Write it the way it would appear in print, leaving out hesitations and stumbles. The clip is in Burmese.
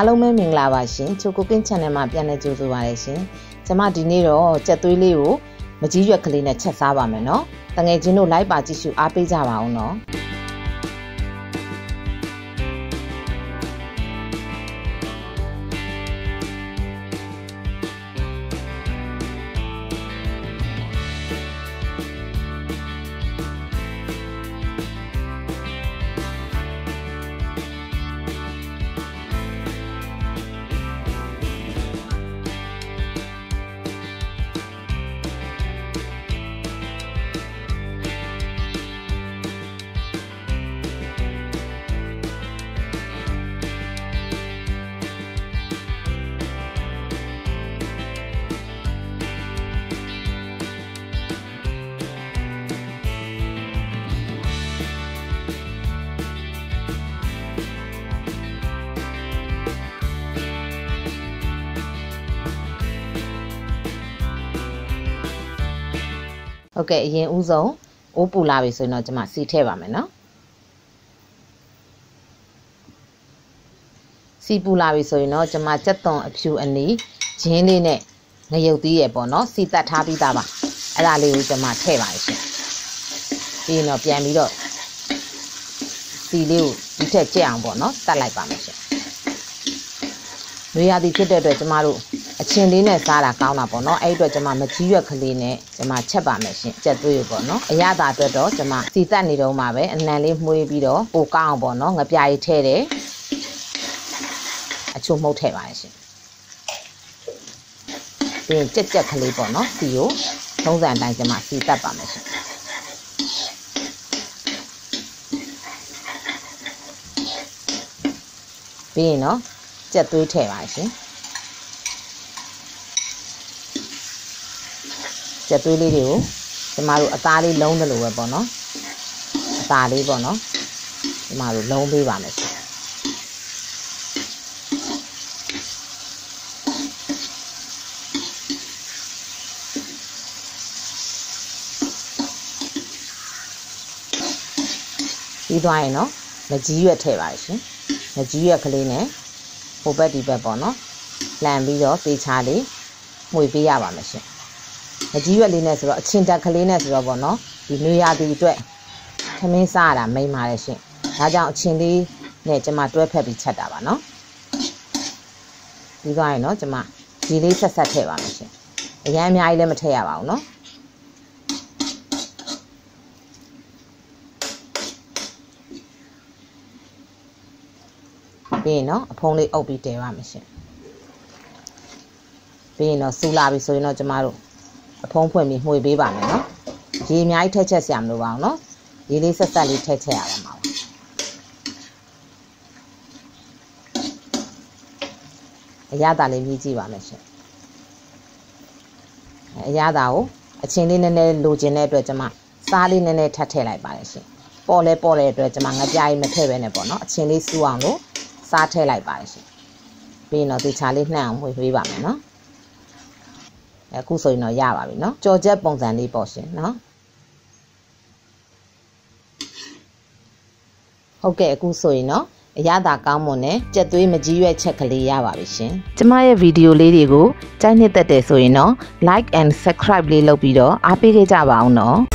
အားလုံးပဲမင်္ဂလာပါရှင်ချိုကိုကင်း channel မှာပြန်လည်ကြိုဆိုပါရရှင်ကျွန်မဒီနေ့တော့ကြက်သွေးလေးကိုမကြီးရွက်ကလေးနဲ့ချက်စားပါမယ်နော်တငယ်ချင်းတို့လိုက်ပါကြည့်ရှုအားပေးကြပါအောင်နော်ဟုတ်ကဲ့အရင်ဦးဆုံးအိုးပူလာပြီဆိုရင်တော့ကျွန်မစီထည့်ပါမယ်နော်စီပူလာပြီဆိုရင်တော့ကျွန်မကြက်သွန်အဖြူအနီဂျင်းလေးနဲ့ငရုတ်သီးရယ်ပေါ့နော်စီတက်ထားပြီးသားပါအဲ့ဒါလေးကိုကျွန်မထည့်ပါရှင်ပြီးရင်တော့ပြန်ပြီးတော့စီလေးကိုဒီထက်ကြက်အောင်ပေါ့နော်တက်လိုက်ပါမယ်ရှင်နွေရာသီဖြစ်တဲ့အတွက်ကျွန်မတို့အချင်းလေးနဲ့စားတာကောင်းတာပေါ့နော်အဲ့အတွက်ကျွန်မမကြီးရွက်ကလေးနဲ့ကျွန်မချက်ပါမယ်ရှင်ကြက်သွေးပေါ့နော်အရသာအတွက်တော့ကျွန်မစီတက်နေတော့မှာပဲအနံလေးမှုေးပြီးတော့ပိုကောင်းအောင်ပေါ့နော်ငပြားကြီးထည့်တယ်အချို့မှုတ်ထည့်ပါရှင်ပြီးရင်ကြက်ကလေးပေါ့နော်စီကိုထုံးစံအတိုင်းကျွန်မစီတက်ပါမယ်ရှင်ပြီးရင်တော့ကြက်သွေးထည့်ပါရှင်ကြက်သွေးလေးတွေကိုကျမတို့အသားလေးလုံးတယ်လို့ပဲပေါ့နော်အသားလေးပေါ့နော်ကျမတို့လုံးပေးပါမယ်ရှင်ပြီးသွားရင်တော့မကြီးရွက်ထည့်ပါရှင်မကြီးရွက်ကလေးနဲ့ဟိုဘက်ဒီဘက်ပေါ့နော်လှန်ပြီးတော့ပေချာလေးမှုေပေးရပါမယ်ရှင်မကြီးရွက်လေးနဲ့ဆိုတော့အချင်းတက်ကလေးနဲ့ဆိုတော့ပေါ့နော်ဒီနွေရာသီအတွက်ခမင်းစားရတာမိန်ပါတယ်ရှင်ဒါကြောင့်အချင်းလေးနဲ့ကျွန်မတွဲဖက်ပြီးချက်တာပါနော်ပြီးသွားရင်တော့ကျွန်မဒီလေးဆက်ဆက်ထည့်ပါမယ်ရှင်အရင်အများကြီးလည်းမထည့်ရပါဘူးနော်ပြီးရင်တော့အဖုံးလေးအုပ်ပြီးတည်ပါမယ်ရှင်ပြီးရင်တော့စူလာပြီဆိုရင်တော့ကျမတို့အဖုံးဖွင့်ပြီးမှုေပေးပါမယ်နော်ရေအများကြီးထည့်ချက်စရာမလိုပါဘူးနော်ရေလေးဆက်ဆက်လေးထည့်ချက်ရပါမှာအရသာလေးမြည်ကြည့်ပါမယ်ရှင်အရသာကိုအချင်းလေးနည်းနည်းလိုချင်တဲ့အတွက်ကျမစားလေးနည်းနည်းထပ်ထည့်လိုက်ပါတယ်ရှင်ပေါ်လဲပေါ်တဲ့အတွက်ကျမငပြားကြီးမထည့်ပဲနဲ့ပေါ့နော်အချင်းလေးစူအောင်လို့စားထည့်လိုက်ပါတယ်ရှင်ပြီးရင်တော့ဒီချာလေးနှံ့အောင်မှုေပေးပါမယ်နော်အခုဆိုရင်တော့ရပါပြီเนาะကြော်ချက်ပုံစံလေးပေါ့ရှင်เนาะဟုတ်ကဲ့အခုဆိုရင်တော့အရသာကောင်းမွန်နဲ့ကြက်သွေးမကြီးရွက်ချက်ကလေးရပါပြီရှင်ကျမရဲ့ဗီဒီယိုလေးတွေကိုကြိုက်နှစ်သက်တယ်ဆိုရင်တော့ like and subscribe လေးလုပ်ပြီးတော့အားပေးခဲ့ကြပါအောင်เนาะ